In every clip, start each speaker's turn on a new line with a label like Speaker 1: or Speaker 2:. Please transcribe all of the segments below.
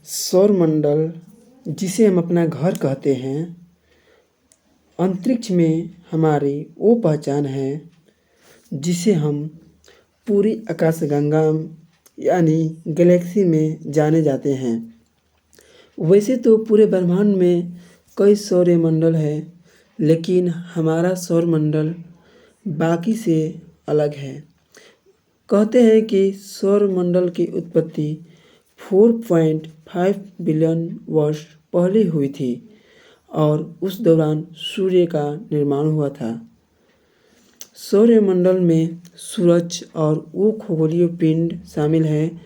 Speaker 1: सौरमंडल, जिसे हम अपना घर कहते हैं, अंतरिक्ष में हमारी वो पहचान है जिसे हम पूरी आकाशगंगा यानी गैलेक्सी में जाने जाते हैं। वैसे तो पूरे ब्रह्मांड में कई सौरमंडल है, लेकिन हमारा सौरमंडल बाकी से अलग है। कहते हैं कि सौरमंडल की उत्पत्ति 4.5 बिलियन वर्ष पहले हुई थी और उस दौरान सूर्य का निर्माण हुआ था। सौरमंडल में सूरज और वो खगोलीय पिंड शामिल हैं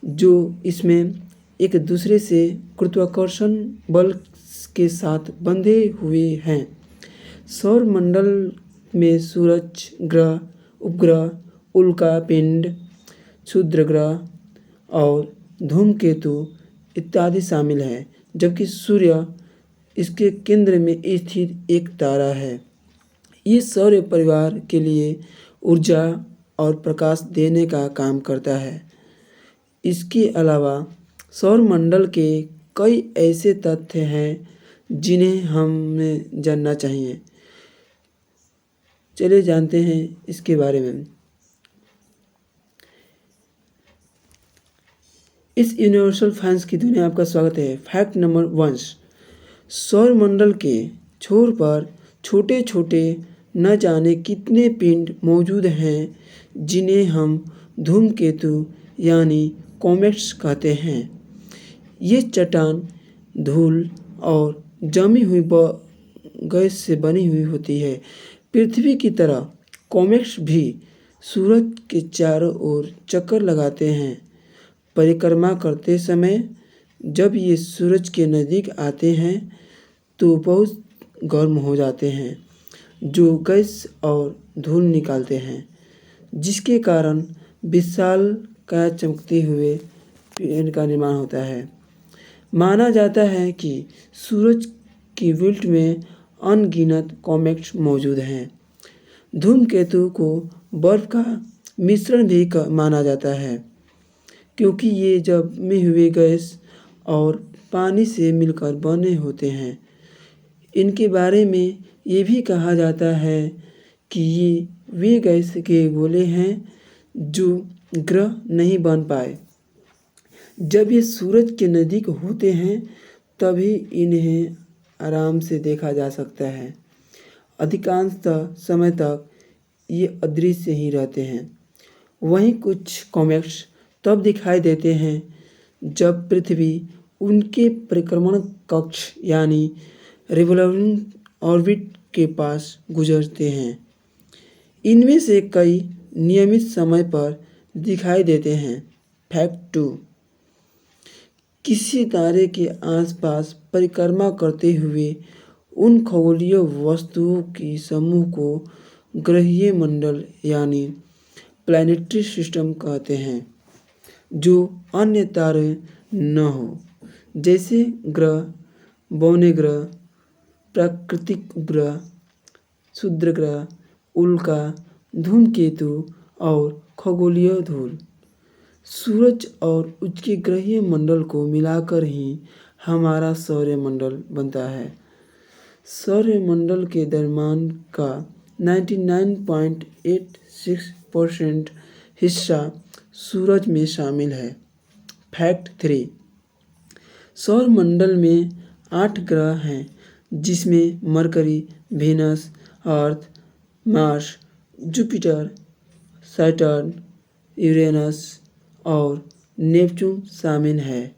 Speaker 1: जो इसमें एक दूसरे से गुरुत्वाकर्षण बल के साथ बंधे हुए हैं। सौरमंडल में सूरज, ग्रह, उपग्रह, उल्का पिंड, क्षुद्र ग्रह और धूमकेतु इत्यादि शामिल हैं, जबकि सूर्य इसके केंद्र में स्थित एक तारा है। ये सौर परिवार के लिए ऊर्जा और प्रकाश देने का काम करता है। इसके अलावा सौरमंडल के कई ऐसे तथ्य हैं जिन्हें हमें जानना चाहिए। चलिए जानते हैं इसके बारे में। इस यूनिवर्सल फैंस की दुनिया में आपका स्वागत है। फैक्ट नंबर 1, सौरमंडल के छोर पर छोटे छोटे न जाने कितने पिंड मौजूद हैं जिन्हें हम धूमकेतु यानी कॉमेट्स कहते हैं। ये चट्टान, धूल और जमी हुई गैस से बनी हुई होती है। पृथ्वी की तरह कॉमेट्स भी सूरज के चारों ओर चक्कर लगाते हैं। परिक्रमा करते समय जब ये सूरज के नज़दीक आते हैं तो बहुत गर्म हो जाते हैं, जो गैस और धूल निकालते हैं, जिसके कारण विशालकाय चमकते हुए पिंड का निर्माण होता है। माना जाता है कि सूरज की विल्ट में अनगिनत कॉमेट्स मौजूद हैं। धूमकेतु को बर्फ का मिश्रण भी माना जाता है, क्योंकि ये जमे हुए गैस और पानी से मिलकर बने होते हैं। इनके बारे में ये भी कहा जाता है कि ये वे गैस के गोले हैं जो ग्रह नहीं बन पाए। जब ये सूरज के नज़दीक होते हैं तभी इन्हें आराम से देखा जा सकता है। अधिकांशतः समय तक ये अदृश्य ही रहते हैं। वहीं कुछ कॉमेट्स तब दिखाई देते हैं जब पृथ्वी उनके परिक्रमण कक्ष यानी रिवॉल्विंग ऑर्बिट के पास गुजरते हैं। इनमें से कई नियमित समय पर दिखाई देते हैं। फैक्ट 2, किसी तारे के आसपास परिक्रमा करते हुए उन खगोलीय वस्तुओं की समूह को ग्रहीय मंडल यानी प्लैनेटरी सिस्टम कहते हैं, जो अन्य तारे न हो, जैसे ग्रह, बौने ग्रह, प्राकृतिक उपग्रह, क्षुद्र ग्रह, उल्का, धूमकेतु और खगोलीय धूल। सूरज और उसके ग्रहीय मंडल को मिलाकर ही हमारा सौरमंडल बनता है। सौरमंडल के द्रव्यमान का 99.86% हिस्सा सूरज में शामिल है। फैक्ट 3, सौरमंडल में 8 ग्रह हैं, जिसमें मरकरी, वेनस, अर्थ, मार्स, जुपिटर, सैटर्न, यूरेनस और नेपच्यून शामिल है।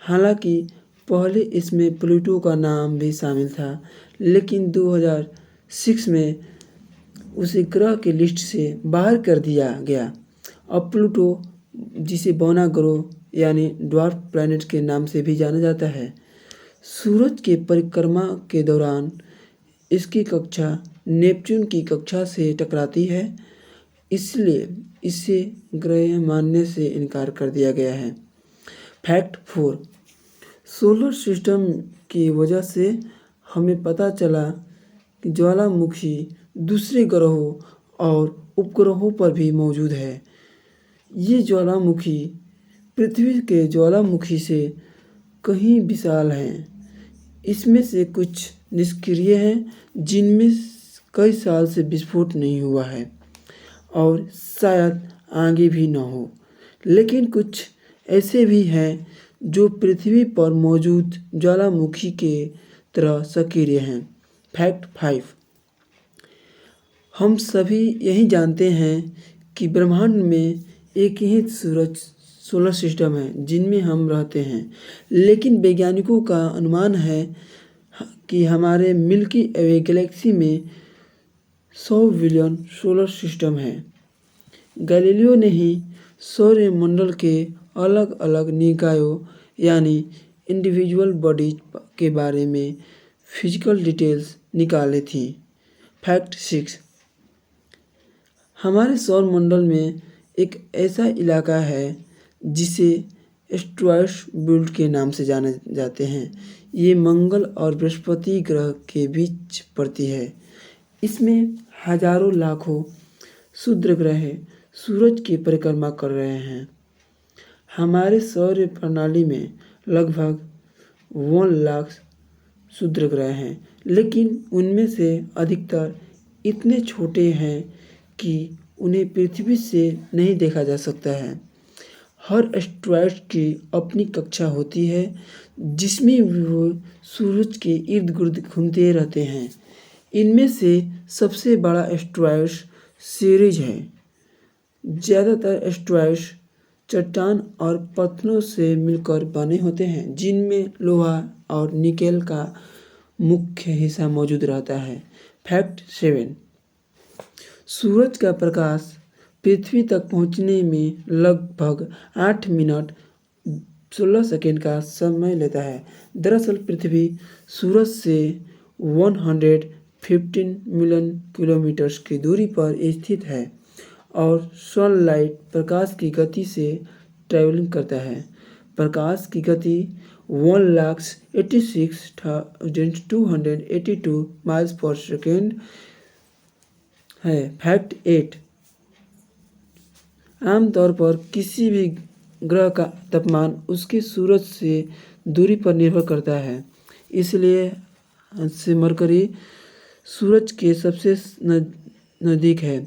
Speaker 1: हालांकि पहले इसमें प्लूटो का नाम भी शामिल था, लेकिन 2006 में उसे ग्रह की लिस्ट से बाहर कर दिया गया। अब प्लूटो, जिसे बौना ग्रह यानी ड्वार्फ प्लैनेट के नाम से भी जाना जाता है, सूरज के परिक्रमा के दौरान इसकी कक्षा नेपच्यून की कक्षा से टकराती है, इसलिए इसे ग्रह मानने से इनकार कर दिया गया है। फैक्ट 4, सोलर सिस्टम की वजह से हमें पता चला कि ज्वालामुखी दूसरे ग्रहों और उपग्रहों पर भी मौजूद है। ये ज्वालामुखी पृथ्वी के ज्वालामुखी से कहीं विशाल हैं। इसमें से कुछ निष्क्रिय हैं जिनमें कई साल से विस्फोट नहीं हुआ है और शायद आगे भी न हो। लेकिन कुछ ऐसे भी हैं जो पृथ्वी पर मौजूद ज्वालामुखी के तरह सक्रिय हैं। फैक्ट 5। हम सभी यही जानते हैं कि ब्रह्मांड में एक ही सूरज सोलर सिस्टम है जिनमें हम रहते हैं, लेकिन वैज्ञानिकों का अनुमान है कि हमारे मिल्की वे गैलेक्सी में 100 बिलियन सोलर सिस्टम है। गैलीलियो ने ही सौरमंडल के अलग अलग निकायों यानी इंडिविजुअल बॉडीज के बारे में फिजिकल डिटेल्स निकाले थी। फैक्ट 6। हमारे सौरमंडल में एक ऐसा इलाका है जिसे एस्टेरॉयड बेल्ट के नाम से जाने जाते हैं। ये मंगल और बृहस्पति ग्रह के बीच पड़ती है। इसमें हजारों लाखों क्षुद्र ग्रह सूरज की परिक्रमा कर रहे हैं। हमारे सौर प्रणाली में लगभग 1 लाख क्षुद्र ग्रह हैं, लेकिन उनमें से अधिकतर इतने छोटे हैं कि उन्हें पृथ्वी से नहीं देखा जा सकता है। हर एस्टेरॉयड की अपनी कक्षा होती है जिसमें वो सूरज के इर्द गिर्द घूमते रहते हैं। इनमें से सबसे बड़ा एस्टेरॉयड सीरीज है। ज़्यादातर एस्टेरॉयड चट्टान और पत्थरों से मिलकर बने होते हैं जिनमें लोहा और निकेल का मुख्य हिस्सा मौजूद रहता है। फैक्ट 7। सूरज का प्रकाश पृथ्वी तक पहुंचने में लगभग 8 मिनट 16 सेकंड का समय लेता है। दरअसल पृथ्वी सूरज से 115 मिलियन किलोमीटर की दूरी पर स्थित है और सनलाइट प्रकाश की गति से ट्रैवलिंग करता है। प्रकाश की गति 1,86,282 माइल्स पर सेकेंड है। फैक्ट 8। आमतौर पर किसी भी ग्रह का तापमान उसके सूरज से दूरी पर निर्भर करता है, इसलिए से मरकरी सूरज के सबसे नज़दीक है।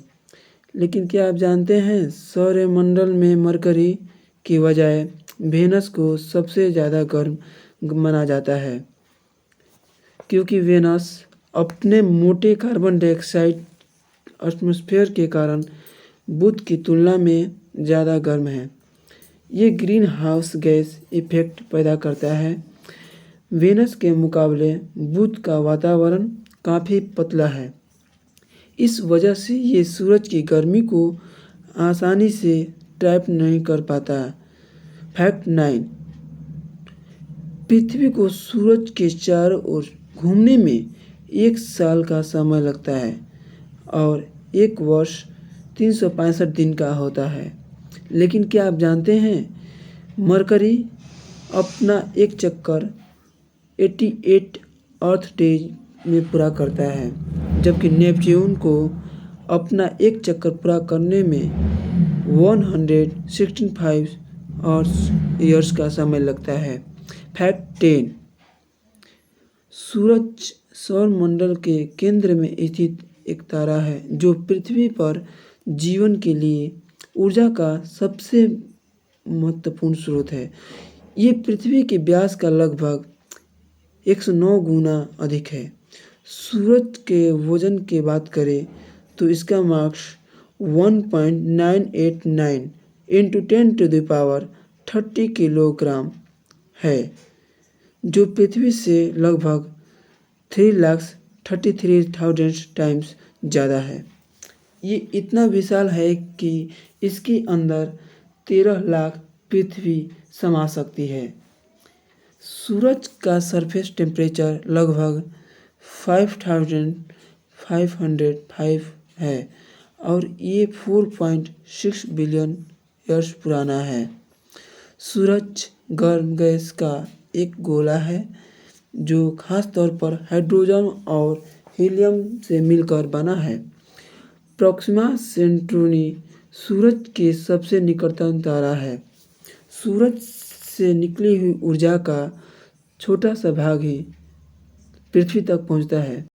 Speaker 1: लेकिन क्या आप जानते हैं सौरमंडल में मरकरी की बजाय वेनस को सबसे ज़्यादा गर्म माना जाता है, क्योंकि वेनस अपने मोटे कार्बन डाइऑक्साइड एटमॉस्फेयर के कारण बुध की तुलना में ज़्यादा गर्म है। ये ग्रीन हाउस गैस इफेक्ट पैदा करता है। वेनस के मुकाबले बुध का वातावरण काफ़ी पतला है। इस वजह से ये सूरज की गर्मी को आसानी से ट्रैप नहीं कर पाता। फैक्ट 9। पृथ्वी को सूरज के चारों ओर घूमने में 1 साल का समय लगता है और 1 वर्ष 365 दिन का होता है। लेकिन क्या आप जानते हैं मरकरी अपना एक चक्कर 88 अर्थ डेज में पूरा करता है, जबकि नेपच्यून को अपना एक चक्कर पूरा करने में 165 अर्थ ईयर्स का समय लगता है। फैक्ट 10। सूरज सौरमंडल के केंद्र में स्थित एक तारा है जो पृथ्वी पर जीवन के लिए ऊर्जा का सबसे महत्वपूर्ण स्रोत है। ये पृथ्वी के व्यास का लगभग 109 गुना अधिक है। सूरज के वजन की बात करें तो इसका मास 1.989 इंटू 10⁻30 किलोग्राम है, जो पृथ्वी से लगभग 3,33,000 टाइम्स ज़्यादा है। ये इतना विशाल है कि इसके अंदर 13 लाख पृथ्वी समा सकती है। सूरज का सरफेस टेम्परेचर लगभग 5505 है और ये 4.6 बिलियन ईयर्स पुराना है। सूरज गर्म गैस का एक गोला है जो खास तौर पर हाइड्रोजन और हीलियम से मिलकर बना है। प्रोक्सिमा सेंटौरी सूरज के सबसे निकटतम तारा है। सूरज से निकली हुई ऊर्जा का छोटा सा भाग ही पृथ्वी तक पहुंचता है।